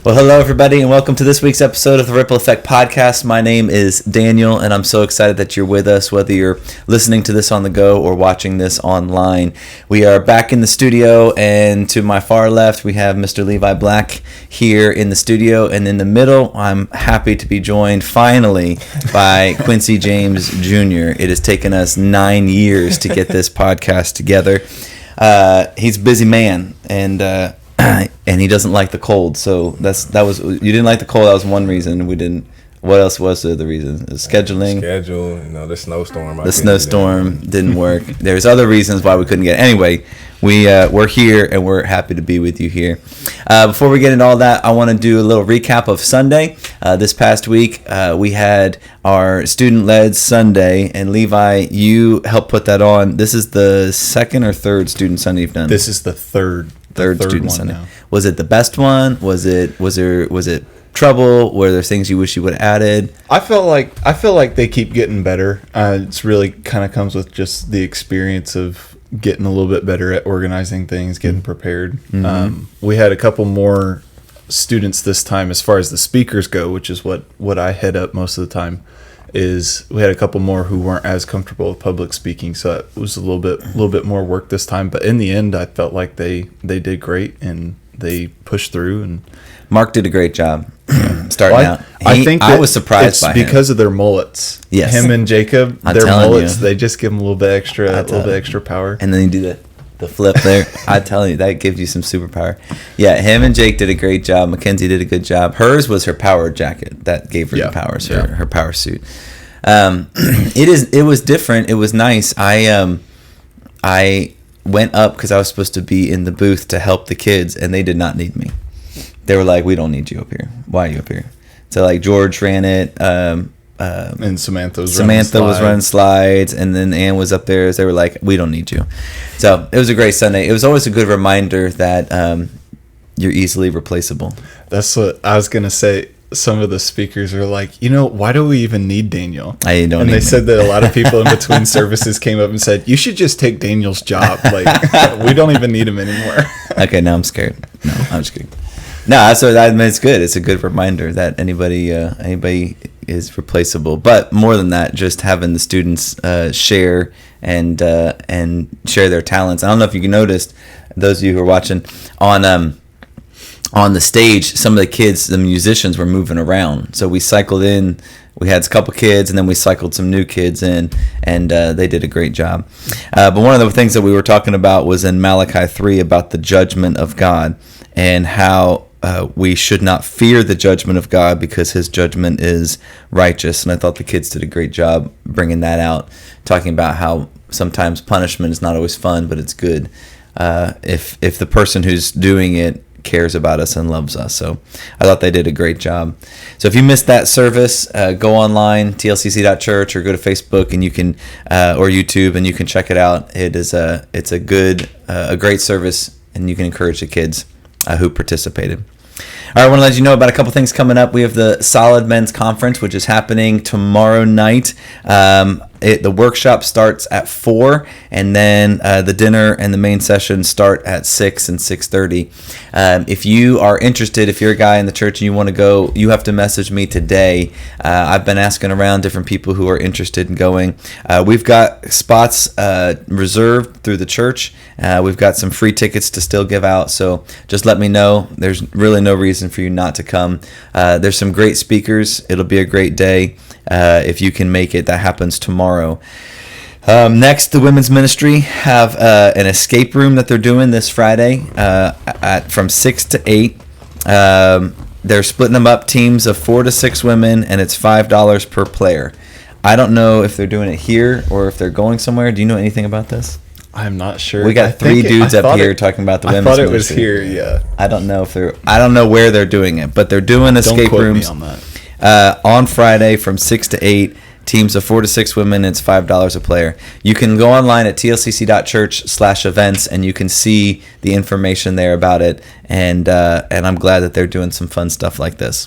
Well, hello, everybody, and welcome to this week's episode of the Ripple Effect Podcast. My name is Daniel, and I'm so excited that you're with us, whether you're listening to this on the go or watching this online. We are back in the studio, and to my far left, we have Mr. Levi Black here in the studio, and in the middle, I'm happy to be joined, finally, by Quincy James Jr. It has taken us 9 years to get this podcast together. He's a busy man, and he doesn't like the cold. So you didn't like the cold. That was one reason. We didn't. What else was the reason? Scheduling. The snowstorm. The snowstorm didn't work. There's other reasons why we couldn't get it. Anyway, we're here and we're happy to be with you here. Before we get into all that, I want to do a little recap of Sunday. This past week, we had our student-led Sunday, and Levi, you helped put that on. This is the second or third student Sunday you've done. This is the third student Sunday. now. Was it the best one? Was it trouble? Were there things you wish you would have added? I feel like they keep getting better. It's really kind of comes with just the experience of getting a little bit better at organizing things, getting prepared. Mm-hmm. We had a couple more students this time as far as the speakers go, which is what I head up most of the time. Is we had a couple more who weren't as comfortable with public speaking, so it was a little bit more work this time. But in the end, I felt like they did great and they pushed through. And Mark did a great job starting out. I think I was surprised it's by him. because of their mullets. Yes, him and Jacob, their mullets, they just give them a little bit extra power. And then you do the flip there. I tell you, that gives you some superpower. Yeah, him and Jake did a great job. Mackenzie did a good job. Hers was her power jacket that gave her the powers, her power suit. It was different. It was nice. I went up because I was supposed to be in the booth to help the kids, and they did not need me. They were like, "We don't need you up here. Why are you up here?" So like George ran it. And Samantha was running slides, and then Ann was up there. They were like, "We don't need you." So it was a great Sunday. It was always a good reminder that you're easily replaceable. That's what I was gonna say. Some of the speakers are like, why do we even need Daniel? I don't. And they said that a lot of people in between services came up and said, "You should just take Daniel's job. Like, we don't even need him anymore." Okay, now I'm scared. No, I'm just kidding. No, it's good. It's a good reminder that anybody is replaceable. But more than that, just having the students share and share their talents. I don't know if you noticed, those of you who are watching on the stage, some of the kids, the musicians, were moving around. So we cycled in. We had a couple kids, and then we cycled some new kids in, and they did a great job. But one of the things that we were talking about was in Malachi 3 about the judgment of God and how we should not fear the judgment of God because his judgment is righteous. And I thought the kids did a great job bringing that out, talking about how sometimes punishment is not always fun, but it's good if the person who's doing it cares about us and loves us. So I thought they did a great job. So if you missed that service, go online, tlcc.church, or go to Facebook and you can or YouTube, and you can check it out. It's a great service, and you can encourage the kids who participated. All right, I want to let you know about a couple things coming up. We have the Solid Men's Conference, which is happening tomorrow night. The workshop starts at 4, and then the dinner and the main session start at 6 and 6:30. If you are interested, if you're a guy in the church and you want to go, you have to message me today. I've been asking around different people who are interested in going. We've got spots reserved through the church. We've got some free tickets to still give out, so just let me know. There's really no reason for you not to come. There's some great speakers. It'll be a great day. If you can make it, that happens tomorrow. Next, the women's ministry have an escape room that they're doing this Friday from 6 to 8. They're splitting them up, teams of 4 to 6 women, and it's $5 per player. I don't know if they're doing it here or if they're going somewhere. Do you know anything about this? I'm not sure. We got 3 dudes up here talking about the women's ministry. I thought it was here, yeah. I don't know where they're doing it, but they're doing escape rooms. Don't quote me on that. On Friday from 6 to 8, teams of 4 to 6 women. It's $5 a player. You can go online at tlcc.church/events, and you can see the information there about it. And I'm glad that they're doing some fun stuff like this.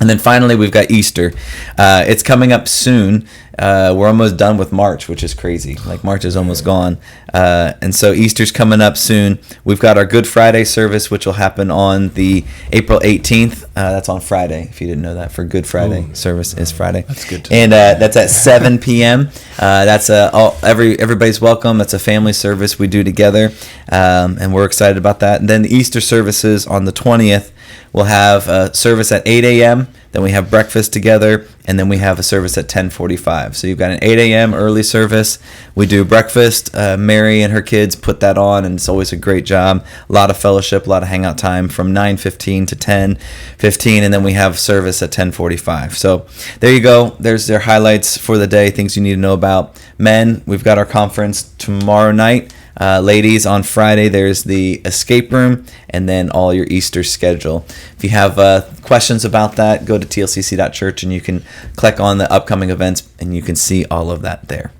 And then finally, we've got Easter. It's coming up soon. We're almost done with March, which is crazy. Like, March is almost gone. And so Easter's coming up soon. We've got our Good Friday service, which will happen on the April 18th. That's on Friday, if you didn't know that. For Good Friday service is Friday. That's good. And that's at 7 p.m. That's everybody's welcome. That's a family service we do together. And we're excited about that. And then the Easter services on the 20th. We'll have a service at 8 a.m., then we have breakfast together, and then we have a service at 10:45. So you've got an 8 a.m. early service. We do breakfast. Mary and her kids put that on, and it's always a great job. A lot of fellowship, a lot of hangout time from 9:15 to 10:15, and then we have service at 10:45. So there you go. There's their highlights for the day, things you need to know about. Men, we've got our conference tomorrow night. Ladies, on Friday, there's the escape room, and then all your Easter schedule. If you have questions about that, go to tlcc.church, and you can click on the upcoming events, and you can see all of that there.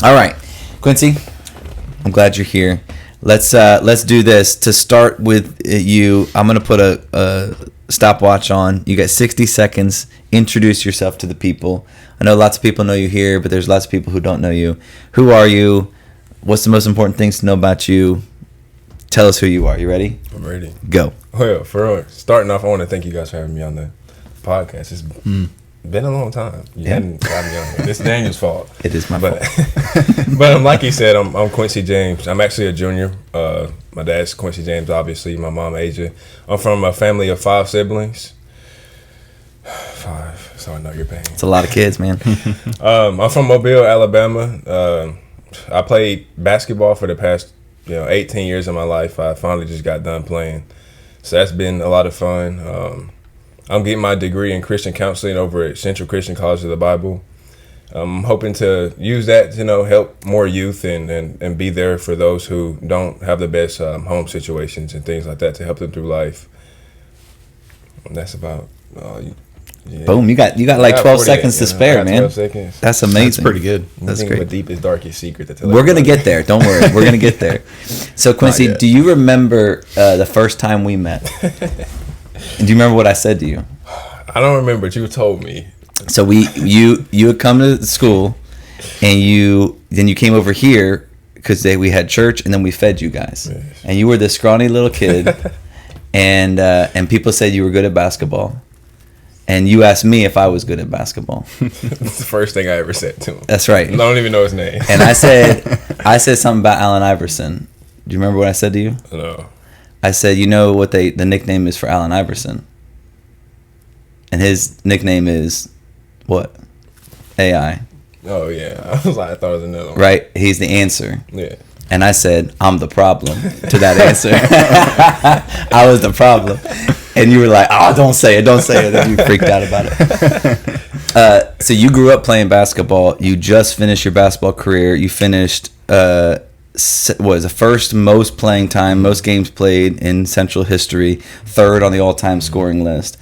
All right, Quincy, I'm glad you're here. Let's do this. To start with you, I'm going to put a stopwatch on. You got 60 seconds. Introduce yourself to the people. I know lots of people know you here, but there's lots of people who don't know you. Who are you? What's the most important things to know about you? Tell us who you are. You ready? I'm ready. Go. Well, for real, starting off, I want to thank you guys for having me on the podcast. It's been a long time. You hadn't got me on here. It's Daniel's fault. It is my fault. But like he said, I'm Quincy James. I'm actually a junior. My dad's Quincy James, obviously. My mom, Asia. I'm from a family of 5 siblings. 5. So I know your pain. It's a lot of kids, man. I'm from Mobile, Alabama. I played basketball for the past 18 years of my life. I finally just got done playing. So that's been a lot of fun. I'm getting my degree in Christian counseling over at Central Christian College of the Bible. I'm hoping to use that to help more youth and be there for those who don't have the best home situations and things like that, to help them through life. And that's about yeah. Boom, you got like 12 seconds to spare, man. 12 seconds. That's amazing. That's pretty good. That's great. The deepest, darkest secret to tell. We're going to get there. Don't worry. We're going to get there. So, Quincy, do you remember the first time we met? And do you remember what I said to you? I don't remember, but you told me. So you had come to school, and then you came over here because we had church, and then we fed you guys. Yes. And you were this scrawny little kid, and people said you were good at basketball. And you asked me if I was good at basketball. That's the first thing I ever said to him. That's right. I don't even know his name. And I said something about Allen Iverson. Do you remember what I said to you? No. I said, you know what the nickname is for Allen Iverson? And his nickname is what? AI. Oh, yeah. I thought it was another one. Right? He's the answer. Yeah. And I said, I'm the problem to that answer. I was the problem. And you were like, oh, don't say it. And you freaked out about it. So you grew up playing basketball. You just finished your basketball career. You finished, the first most playing time, most games played in Central history, 3rd on the all-time scoring list.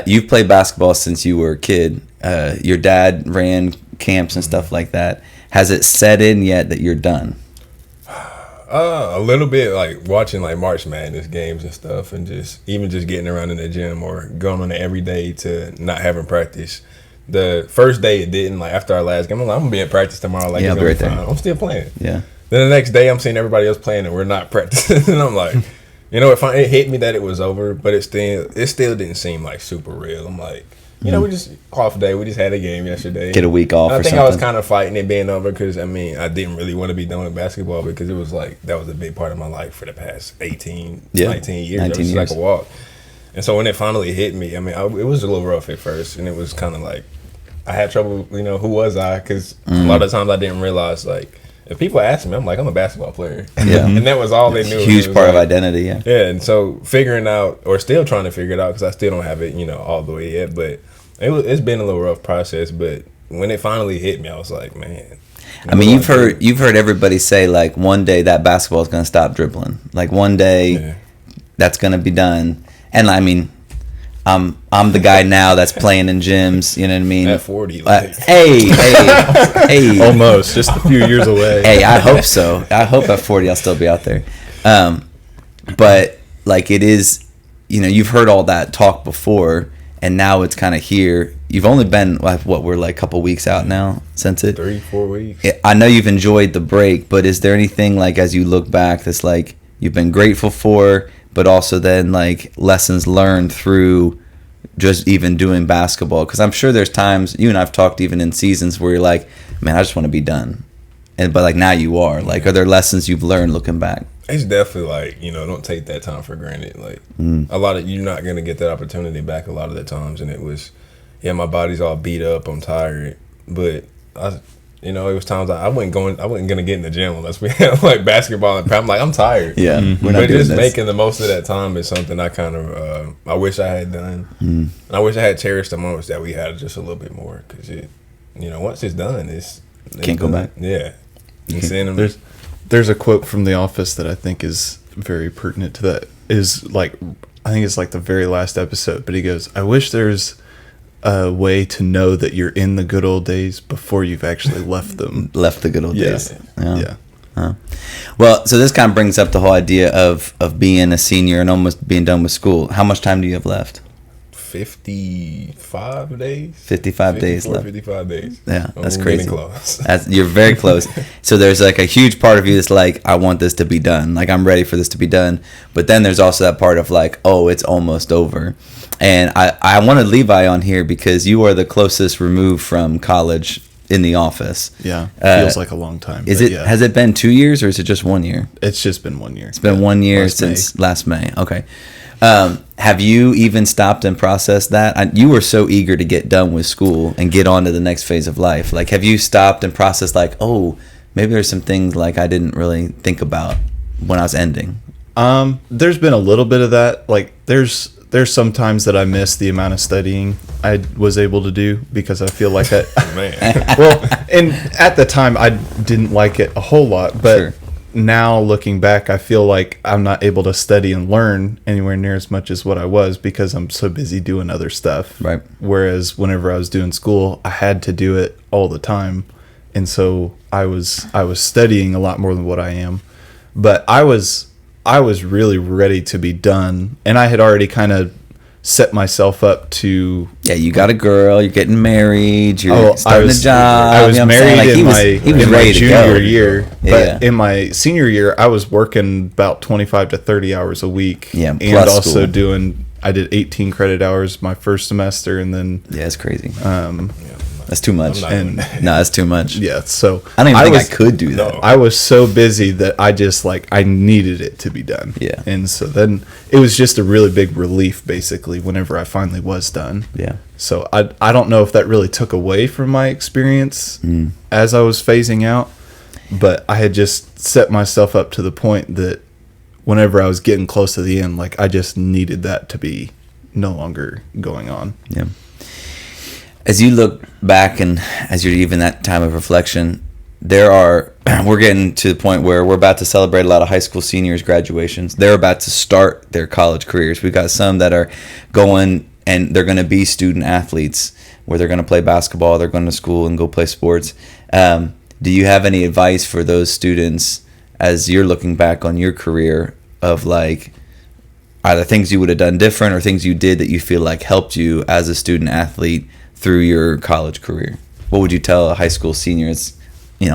You've played basketball since you were a kid. Your dad ran camps and stuff like that. Has it set in yet that you're done? A little bit, like watching like March Madness games and stuff, and just getting around in the gym or going on it every day to not having practice. The first day it didn't. Like after our last game, I'm gonna be in practice tomorrow. Like yeah, it's I'll be right there. there. I'm still playing. Yeah. Then the next day, I'm seeing everybody else playing, and we're not practicing. And I'm like, it hit me that it was over, but it still didn't seem like super real. I'm like, we just off day. We just had a game yesterday. Get a week off. I think something. I was kind of fighting it being over because I didn't really want to be done with basketball because it was like that was a big part of my life for the past 19 years. 19 years. Like a walk. And so when it finally hit me, it was a little rough at first, and it was kind of like I had trouble. Who was I? Because a lot of times I didn't realize like. If people ask me, I'm like, I'm a basketball player. Yeah. And that was all they knew. Huge part of identity, yeah. Yeah, and so figuring out, or still trying to figure it out, because I still don't have it, all the way yet. But it's been a little rough process. But when it finally hit me, I was like, man. You've heard everybody say, like, one day that basketball is going to stop dribbling. Like, one day that's going to be done. And, I'm the guy now that's playing in gyms. You know what I mean? At 40. Hey. Almost. Just a few years away. Hey, I hope so. I hope at 40 I'll still be out there. But, like, it is, you've heard all that talk before. and now it's kind of here. You've only been like we're like a couple weeks out now since it. 3-4 weeks. I know you've enjoyed the break, but is there anything like as you look back that's like you've been grateful for, but also then like lessons learned through just even doing basketball? Because I'm sure there's times you and I've talked even in seasons where you're like, man, I just want to be done, but like now you are. Like, are there lessons you've learned looking back? It's definitely like, don't take that time for granted. Like a lot of you're not gonna get that opportunity back a lot of the times, and it was, my body's all beat up, I'm tired, but it was times I wasn't gonna get in the gym unless we had like basketball and I'm like, I'm tired. Yeah, but just making the most of that time is something I kind of I wish I had done, and I wish I had cherished the moments that we had just a little bit more, because once it's done, it's can't go back. Yeah, and seeing them. There's a quote from The Office that I think is very pertinent to that. Is like, I think it's like the very last episode, but he goes, I wish there's a way to know that you're in the good old days before you've actually left them. Left the good old days. Yeah. Well, so this kind of brings up the whole idea of being a senior and almost being done with school. How much time do you have left? 55 days. 55 days left. 55 days. Yeah, that's We're crazy. getting close. You're very close. So there's like a huge part of you that's like, I want this to be done. Like, I'm ready for this to be done. But then there's also that part of like, oh, it's almost over. And I wanted Levi on here because you are the closest removed from college in the office. Yeah, feels like a long time. Has it been 2 years or is it just 1 year? It's just been 1 year. It's been 1 year since last May. Okay. Have you even stopped and processed that? You were so eager to get done with school and get on to the next phase of life. Like, have you stopped and processed like, oh, maybe there's some things like I didn't really think about when I was ending? There's been a little bit of that. Like, there's some times that I miss the amount of studying I was able to do because I feel like I Man. well, and at the time I didn't like it a whole lot, but Sure. Now looking back, I feel like I'm not able to study and learn anywhere near as much as what I was because I'm so busy doing other stuff. Right. Whereas whenever I was doing school, I had to do it all the time, and so I was studying a lot more than what I am. But I was really ready to be done, and I had already kind of set myself up to. Yeah, you got a girl. You're getting married. You're starting a job. I was married like, in my junior go. year, but in my senior year, I was working about 25 to 30 hours a week. Yeah, and also doing. I did 18 credit hours my first semester, and then it's crazy. That's too much. And no, that's too much. Yeah, so I don't even think I could do that. I was so busy that I just I needed it to be done. Yeah. And so then it was just a really big relief basically whenever I finally was done. Yeah. So I don't know if that really took away from my experience as I was phasing out, but I had just set myself up to the point that whenever I was getting close to the end, I just needed that to be no longer going on. Yeah. As you look back and as you're even that time of reflection, we're getting to the point where we're about to celebrate a lot of high school seniors graduations. They're about to start their college careers. We've got some that are going and they're going to be student athletes where they're going to play basketball, they're going to school and go play sports. Do you have any advice for those students as you're looking back on your career of either things you would have done different or things you did that you feel like helped you as a student athlete through your college career? What would you tell a high school senior that's,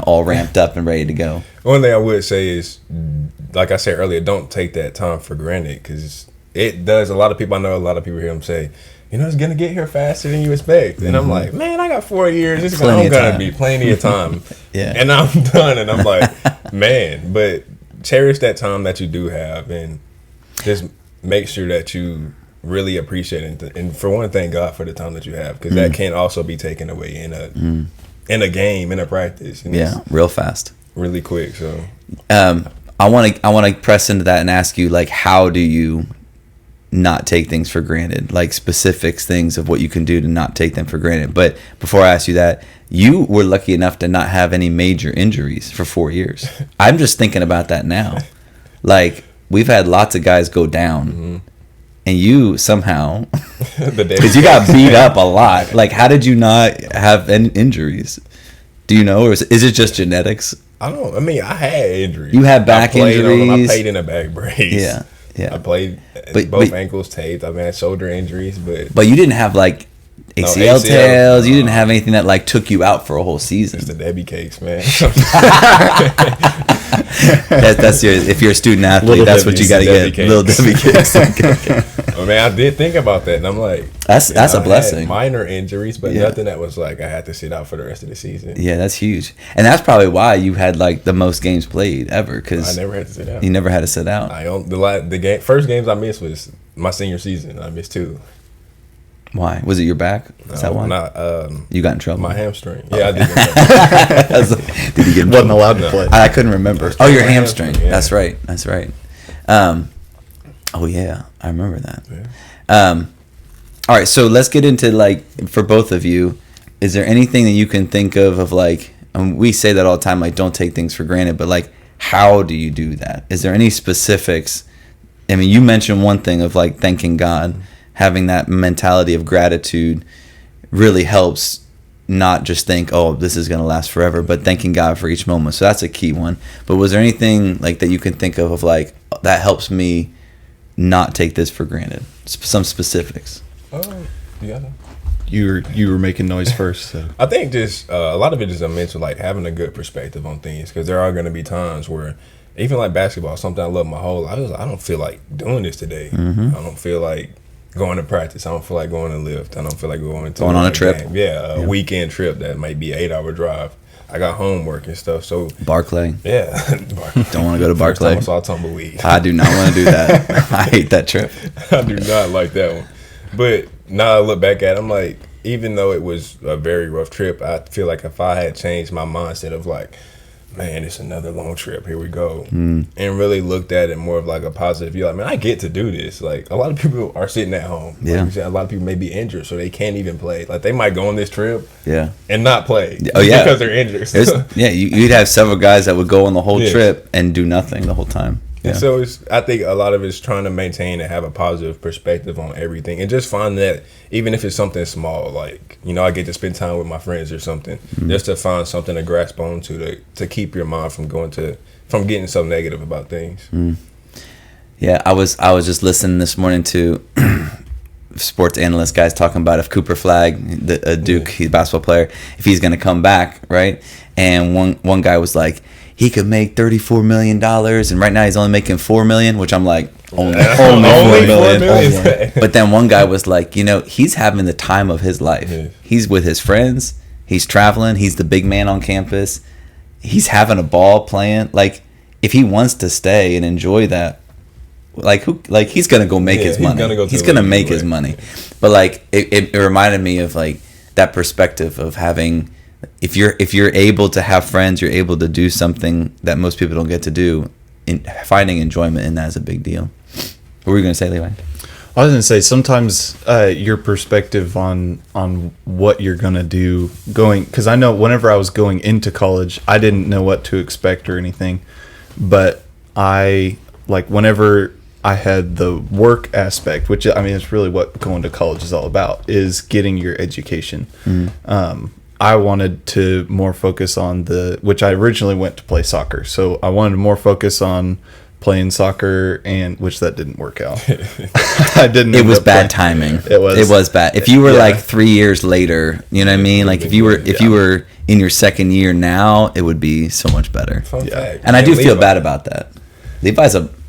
all ramped up and ready to go? One thing I would say is, like I said earlier, don't take that time for granted, because it does. I know a lot of people hear them say, it's going to get here faster than you expect. And I'm like, man, I got 4 years. It's going to be plenty of time. Yeah. And I'm done. And I'm like, man, but cherish that time that you do have and just make sure that you really appreciate it, and for one, thank God for the time that you have, because that can also be taken away in a game, in a practice. Yeah, real fast, really quick. So, I want to press into that and ask you, how do you not take things for granted, specifics, things of what you can do to not take them for granted? But before I ask you that, you were lucky enough to not have any major injuries for 4 years. I'm just thinking about that now. We've had lots of guys go down. And you somehow, because you got beat up a lot. How did you not have any injuries? Do you know, or is it just genetics? I had injuries. You had back injuries. I played in a back brace. Yeah. Yeah. I played both ankles taped. I had shoulder injuries, but you didn't have like ACL tears. You didn't have anything that like took you out for a whole season. It's the Debbie cakes, man. That's your, if you're a student athlete, that's what you got to get. Little Debbie cakes. Okay. Well, man, I did think about that, and I'm like, that's a blessing. I had minor injuries, but nothing that was like I had to sit out for the rest of the season. Yeah, that's huge, and that's probably why you had like the most games played ever. Because I never had to sit out. You never had to sit out. First games I missed was my senior season. I missed 2. Why? Was it your back? Is that why? You got in trouble? My hamstring. Yeah, I did get in trouble. Did you get in Wasn't trouble? allowed to play. I couldn't remember. Oh, your hamstring. Yeah. That's right. Oh, yeah. I remember that. Yeah. All right. So let's get into, like, for both of you, is there anything that you can think of like, and we say that all the time, like, don't take things for granted, but, like, how do you do that? Is there any specifics? I mean, you mentioned one thing of, like, thanking God. Having that mentality of gratitude really helps not just think, oh, this is going to last forever, but thanking God for each moment. So that's a key one. But was there anything like that you can think of like, that helps me not take this for granted? Some specifics. You were making noise first. So. I think just a lot of it is a mental, like having a good perspective on things, because there are going to be times where even like basketball, something I love my whole life, I don't feel like doing this today. Mm-hmm. I don't feel like going to practice. I don't feel like going to lift. I don't feel like going on a trip. Game. Yeah, a weekend trip that might be 8-hour drive. I got homework and stuff. So Barclay. Yeah. Don't want to go to Barclay. First time I saw tumbleweed. I do not want to do that. I hate that trip. I do not like that one. But now I look back at it, I'm like, even though it was a very rough trip, I feel like if I had changed my mindset of like, man, it's another long trip, here we go, and really looked at it more of like a positive view, like, man, I get to do this. Like, a lot of people are sitting at home. Yeah. Like, a lot of people may be injured, so they can't even play. Like, they might go on this trip and not play because they're injured. You'd have several guys that would go on the whole trip and do nothing the whole time. Yeah. And so I think a lot of it's trying to maintain and have a positive perspective on everything, and just find that even if it's something small, like, I get to spend time with my friends or something, just to find something to grasp onto to keep your mind from getting so negative about things. Yeah, I was just listening this morning to sports analyst guys talking about if Cooper Flagg, Duke, he's a basketball player, if he's going to come back, right? And one guy was like, he could make $34 million, and right now he's only making $4 million, which I'm like, only $4 million. But then one guy was like, he's having the time of his life. Yeah. He's with his friends. He's traveling. He's the big man on campus. He's having a ball playing. Like, if he wants to stay and enjoy that, he's gonna go make his money. He's gonna make his money. But like, it reminded me of like that perspective of having. If you're able to have friends, you're able to do something that most people don't get to do. Finding enjoyment in that is a big deal. What were you going to say, Levi? I was going to say sometimes your perspective on what you're going to do because I know whenever I was going into college, I didn't know what to expect or anything. But whenever I had the work aspect, which it's really what going to college is all about, is getting your education. Mm-hmm. I wanted to more focus on which I originally went to play soccer. So I wanted to more focus on playing soccer, which that didn't work out. I didn't. It was bad timing. It was bad. If you were like 3 years later, you know what I mean? Like if you were in your second year now, it would be so much better. Fun fact. And I do feel bad about that.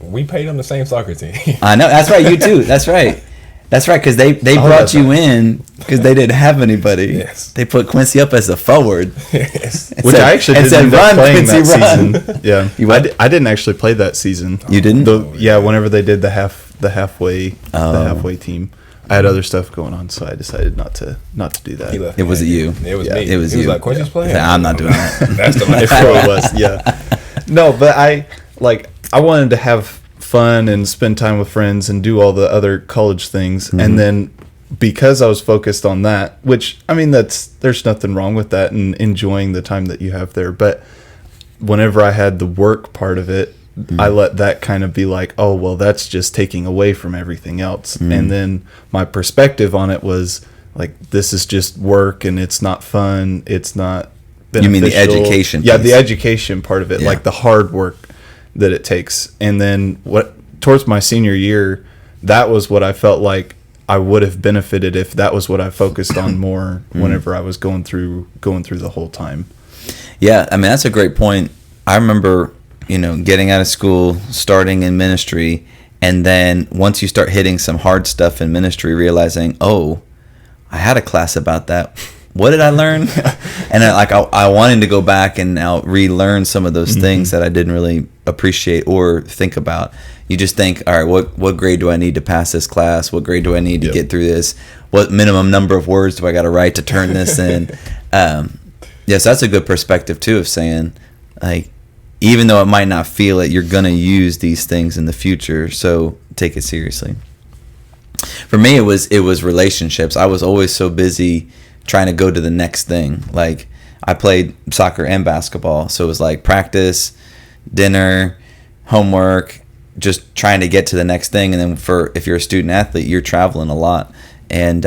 We paid on the same soccer team. I know. That's right. You too. That's right. That's right, because they brought you in because they didn't have anybody. Yes. They put Quincy up as a forward. Yes. Which I actually didn't end up playing that season. Yeah. I didn't actually play that season. You didn't? Whenever they did the halfway team, I had other stuff going on, so I decided not to do that. It was you. It was me. It was you. He was like, Quincy's playing. I'm not doing that. That's the it probably was. Yeah. No, but I wanted to have fun and spend time with friends and do all the other college things, and then because I was focused on that, which there's nothing wrong with that and enjoying the time that you have there, but whenever I had the work part of it, I let that kind of be like, oh well, that's just taking away from everything else, and then my perspective on it was like, this is just work and it's not fun, it's not beneficial. You mean the education piece? The education part of it, like the hard work that it takes. And then towards my senior year, that was what I felt like I would have benefited if that was what I focused on more whenever I was going through the whole time. Yeah, I mean, that's a great point. I remember, getting out of school, starting in ministry, and then once you start hitting some hard stuff in ministry, realizing, oh, I had a class about that. What did I learn? And I wanted to go back and now relearn some of those things that I didn't really appreciate or think about. You just think, all right, what grade do I need to pass this class? What grade do I need to get through this? What minimum number of words do I got to write to turn this in? Yes, that's a good perspective too, of saying, like, even though it might not feel it, you're going to use these things in the future, so take it seriously. For me, it was relationships. I was always so busy trying to go to the next thing. Like, I played soccer and basketball, so it was like practice, dinner, homework, just trying to get to the next thing. And then if you're a student athlete, you're traveling a lot. And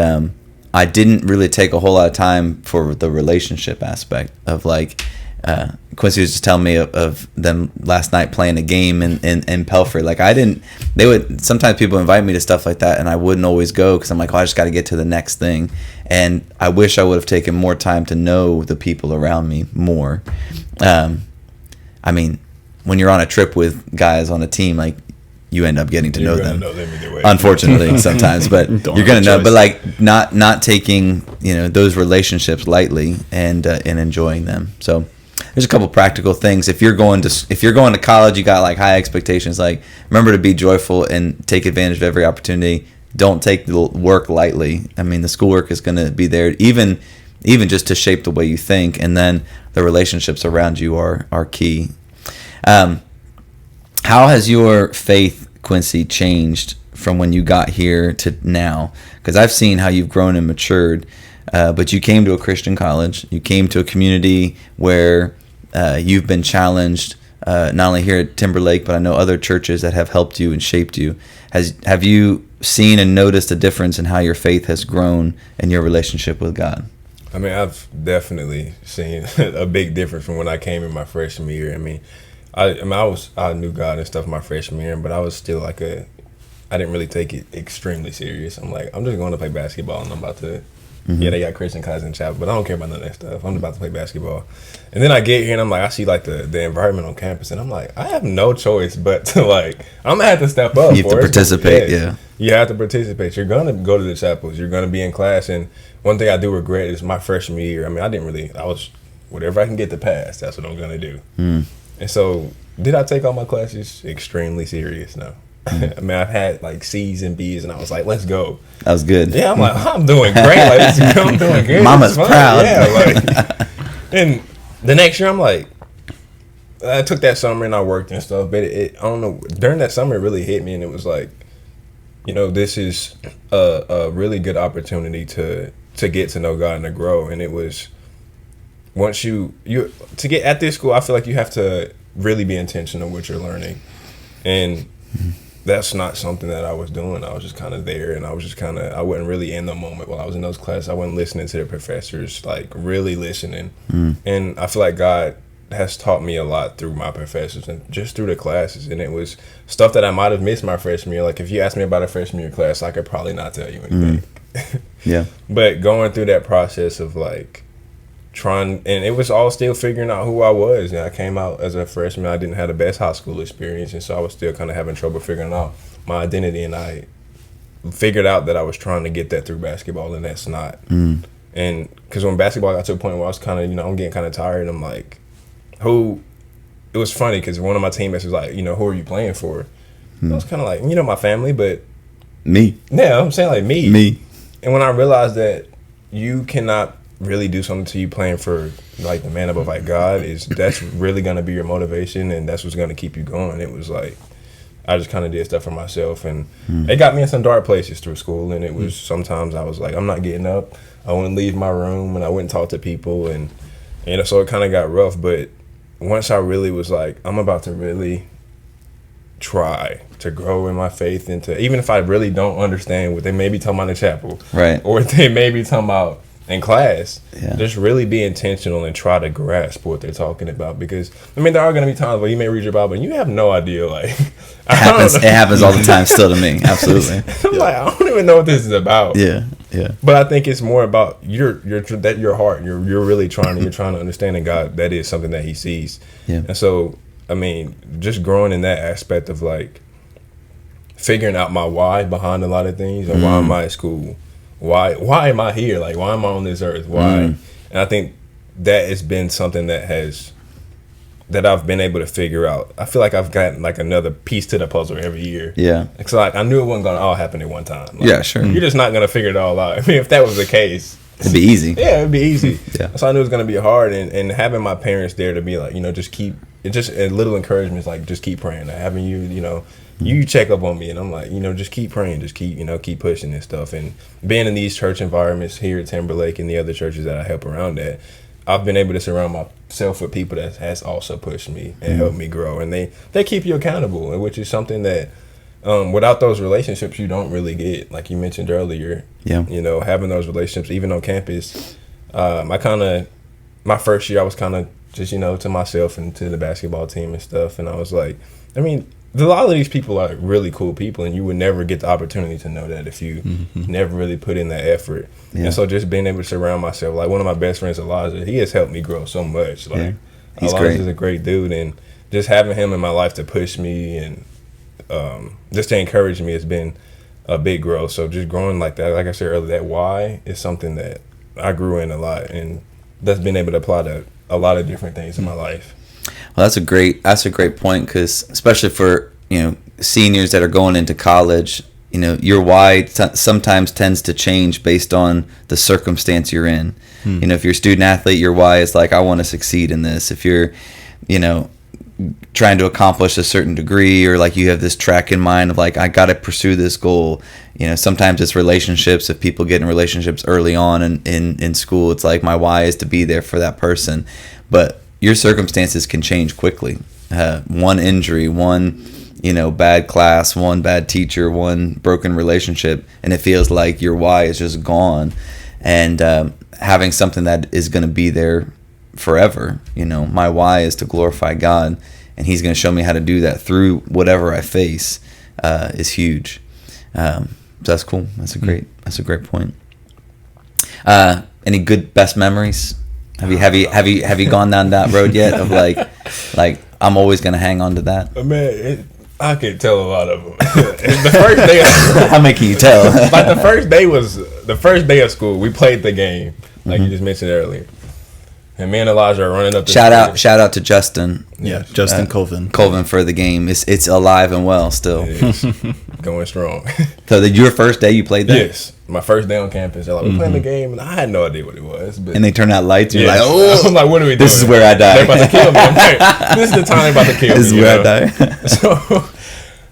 I didn't really take a whole lot of time for the relationship aspect of, like, Quincy was just telling me of them last night playing a game in Pelfrey. Like, sometimes people invite me to stuff like that, and I wouldn't always go because I'm like, oh, I just got to get to the next thing. And I wish I would have taken more time to know the people around me more. I mean, when you're on a trip with guys on a team, like, you end up getting to know them either way. Unfortunately, sometimes, but you're gonna know. But, like, not taking those relationships lightly and enjoying them. So there's a couple practical things. If you're going to college, you got, like, high expectations. Like, remember to be joyful and take advantage of every opportunity. Don't take the work lightly. I mean, the schoolwork is going to be there, even just to shape the way you think, and then the relationships around you are key. How has your faith, Quincy, changed from when you got here to now? Because I've seen how you've grown and matured, but you came to a Christian college. You came to a community where you've been challenged, not only here at Timberlake, but I know other churches that have helped you and shaped you. Have you seen and noticed a difference in how your faith has grown and your relationship with God? I mean, I've definitely seen a big difference from when I came in my freshman year. I mean, I knew God and stuff my freshman year, but I was still I didn't really take it extremely serious. I'm like, I'm just going to play basketball, and I'm about to, they got Christian classes in chapel, but I don't care about none of that stuff. I'm about to play basketball. And then I get here, and I'm like, I see, like, the environment on campus, and I'm like, I have no choice but to, like, I'm going to have to step up. You have to participate, yeah. You have to participate. You're going to go to the chapels. You're going to be in class, and one thing I do regret is my freshman year. I mean, I was, whatever I can get to pass, that's what I'm going to do. And so, did I take all my classes extremely serious? No. I mean, I've had, like, C's and B's, and I was like, let's go. That was good. Yeah, I'm like, I'm doing great. Like, I'm doing good. Mama's proud. Yeah, like, and the next year, I'm like, I took that summer and I worked and stuff, but I don't know, during that summer, it really hit me, and it was like, this is a really good opportunity to get to know God and to grow. And it was, once you to get at this school, I feel like you have to really be intentional with what you're learning, and that's not something that I was doing. I was just kind of there, and I wasn't really in the moment while I was in those classes. I wasn't listening to the professors, like, really listening. And I feel like God has taught me a lot through my professors and just through the classes, and it was stuff that I might have missed my freshman year. Like, if you asked me about a freshman year class, I could probably not tell you anything. Yeah. But going through that process of, like, and it was all still figuring out who I was. And I came out as a freshman. I didn't have the best high school experience, and so I was still kind of having trouble figuring out my identity. And I figured out that I was trying to get that through basketball, and that's not. And because when basketball got to a point where I was kind of, I'm getting kind of tired, and I'm like, it was funny because one of my teammates was like, who are you playing for? I was kind of like, my family, but me. Yeah, I'm saying, like, me. Me. And when I realized that you cannot really do something to you playing for, like, the man above, like, God, that's really going to be your motivation, and that's what's going to keep you going. It was like, I just kind of did stuff for myself, and it got me in some dark places through school, and it was, sometimes I was like, I'm not getting up. I wouldn't leave my room, and I wouldn't talk to people, and so it kind of got rough. But once I really was like, I'm about to really try to grow in my faith, into, even if I really don't understand what they may be talking about in the chapel, right, or what they may be talking about in class, Yeah. just really be intentional and try to grasp what they're talking about. Because I mean, there are going to be times where you may read your Bible and you have no idea. Like, It happens all the time still to me. Absolutely. I'm like, I don't even know what this is about. Yeah. Yeah. But I think it's more about your heart. You're really trying to understand that God, that is something that He sees. Yeah. And so, I mean, just growing in that aspect of like figuring out my why behind a lot of things. Like, why am I at school? Why am I here? Like, why am I on this earth? Why? And I think that has been something that I've been able to figure out. I feel like I've gotten like another piece to the puzzle every year. Yeah. It's like I knew it wasn't gonna all happen at one time. Like, Yeah, sure. You're just not gonna figure it all out. I mean, if that was the case, It'd be easy. yeah, it'd be easy. Yeah. So I knew it was gonna be hard, and having my parents there to be like, just keep it. Just a little encouragement is like, just keep praying. Having you check up on me, and I'm like, just keep praying, just keep pushing and stuff. And being in these church environments here at Timberlake and the other churches that I help around at, I've been able to surround myself with people that has also pushed me and helped me grow, and they keep you accountable, which is something that without those relationships you don't really get. Like you mentioned earlier, having those relationships even on campus. My first year I was kind of just to myself and to the basketball team and stuff, and I was like, I mean, a lot of these people are really cool people, and you would never get the opportunity to know that if you never really put in that effort. Yeah. And so just being able to surround myself, like one of my best friends, Elijah, he has helped me grow so much. Like, he's Elijah's a great dude, and just having him in my life to push me and just to encourage me has been a big growth. So just growing like that, like I said earlier, that why is something that I grew in a lot, and that's been able to apply to a lot of different things in my life. Well, that's a great point, because especially for seniors that are going into college, your why sometimes tends to change based on the circumstance you're in. If you're a student athlete, your why is like, I want to succeed in this. If you're trying to accomplish a certain degree, or like you have this track in mind of like, I got to pursue this goal. Sometimes it's relationships. If people get in relationships early on in school, it's like, my why is to be there for that person. But your circumstances can change quickly. One injury, one bad class, one bad teacher, one broken relationship, and it feels like your why is just gone. And having something that is going to be there forever, my why is to glorify God, and He's going to show me how to do that through whatever I face, is huge. So that's cool. That's a great point. Any good best memories? Have you gone down that road yet of like I'm always gonna hang on to that? Man, I could tell a lot of them. The first day, how many can you tell? Like the first day of school. We played the game, like you just mentioned earlier, and me and Elijah are running up. Shout out to Justin. Yeah, Justin Colvin for the game. It's alive and well still. It is. Going strong. So your first day you played that? Yes, my first day on campus. They're like, we're playing the game, and I had no idea what it was. But and they turn out lights. And yeah, you're like, I'm like, what are we doing? This is where I die. They're about to kill me. I'm like, this is the time they're about to kill me. This is where I die. So,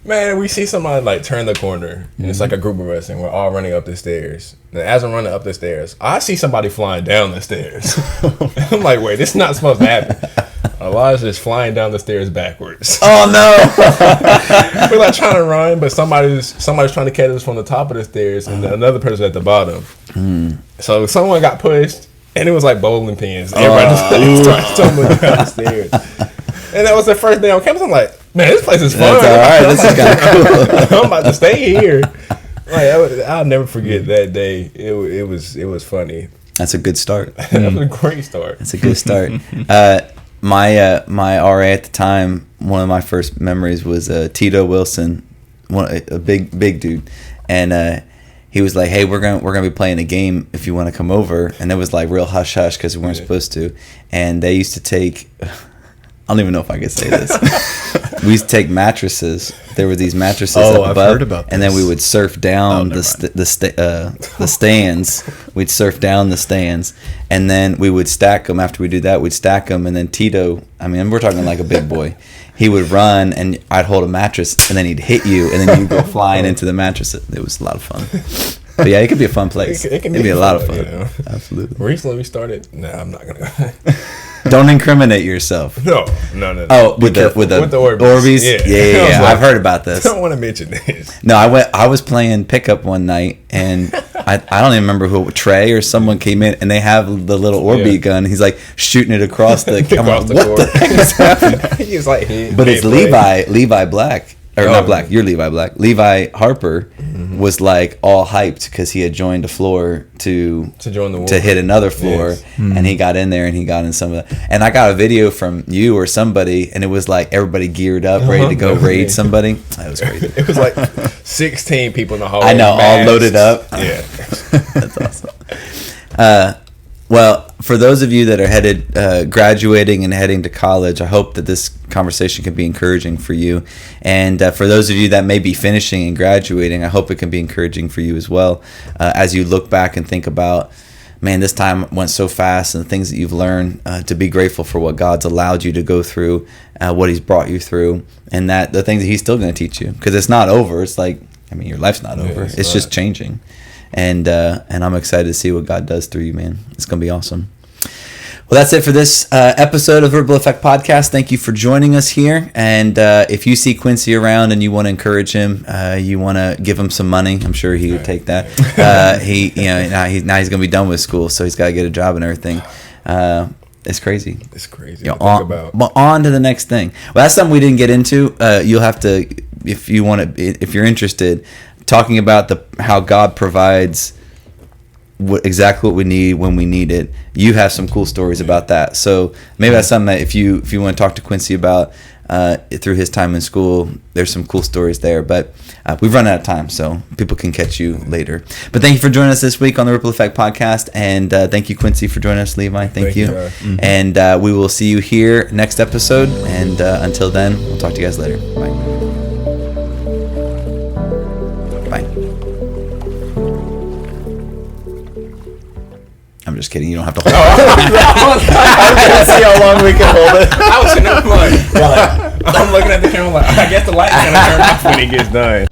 man, we see somebody like turn the corner, and it's like a group of us, and we're all running up the stairs. And as I'm running up the stairs, I see somebody flying down the stairs. I'm like, wait, this is not supposed to happen. Elijah's just flying down the stairs backwards. Oh no! We're like trying to run, but somebody's trying to catch us from the top of the stairs, and another person at the bottom. So someone got pushed, and it was like bowling pins. Everybody just started stumbling down the stairs. And that was the first day on campus. I'm like, man, this place is fun. That's all right. This is kind of cool. I'm about to stay here. Like, I'll never forget that day. It was funny. That's a good start. That was a great start. That's a good start. My RA at the time, one of my first memories was Tito Wilson, a big dude, and he was like, "Hey, we're gonna be playing a game if you want to come over." And it was like real hush hush because we weren't supposed to. And they used to take, I don't even know if I could say this. We used to take mattresses. There were these mattresses up above, I've heard about this. And then we would surf down the stands. We'd surf down the stands, and then we would stack them. After we do that, we'd stack them, and then Tito, I mean, we're talking like a big boy. He would run, and I'd hold a mattress, and then he'd hit you, and then you'd go flying into the mattress. It was a lot of fun. But yeah, it could be a fun place. It can It'd be a lot of fun. You know? Absolutely. Recently we started. Nah, I'm not gonna. Don't incriminate yourself. No. Oh, with the Orbeez? Yeah. Like, I've heard about this. I don't want to mention this. No, I was playing pickup one night, and I don't even remember who, Trey or someone came in, and they have the little Orbeez gun. He's like shooting it across the. Across the what court. the heck is happening? He was like, but it's Levi Black. Or not Black, you're Levi Black. Levi Harper was like all hyped because he had joined a floor to join the war. To hit another floor, and he got in there and he got in some of that. And I got a video from you or somebody, and it was like everybody geared up, ready to go raid somebody. That was crazy. It was like 16 people in the hallway. I know, all loaded up. Yeah, that's awesome. Well, for those of you that are headed, graduating and heading to college, I hope that this conversation can be encouraging for you. And for those of you that may be finishing and graduating, I hope it can be encouraging for you as well. As you look back and think about, man, this time went so fast, and the things that you've learned, to be grateful for what God's allowed you to go through, what he's brought you through, and that the things that he's still going to teach you. Because it's not over. It's like, I mean, your life's not over. It's just changing. And I'm excited to see what God does through you, man. It's going to be awesome. Well, that's it for this episode of Ripple Effect Podcast. Thank you for joining us here. And if you see Quincy around and you want to encourage him, you want to give him some money, I'm sure he would take that. Now he's going to be done with school, so he's got to get a job and everything. It's crazy. It's crazy. You know, on to the next thing. Well, that's something we didn't get into. You'll have to, if you're interested, talking about how God provides exactly what we need when we need it. You have some cool stories about that. So maybe that's something that if you want to talk to Quincy about through his time in school, there's some cool stories there. But we've run out of time, so people can catch you later. But thank you for joining us this week on the Ripple Effect Podcast. And thank you, Quincy, for joining us. Levi, thank you. And we will see you here next episode. And until then, we'll talk to you guys later. Bye. I'm just kidding. You don't have to hold it. I'm going to see how long we can hold it. I was sitting there like, I'm looking at the camera like, I guess the light's going to turn off when he gets done.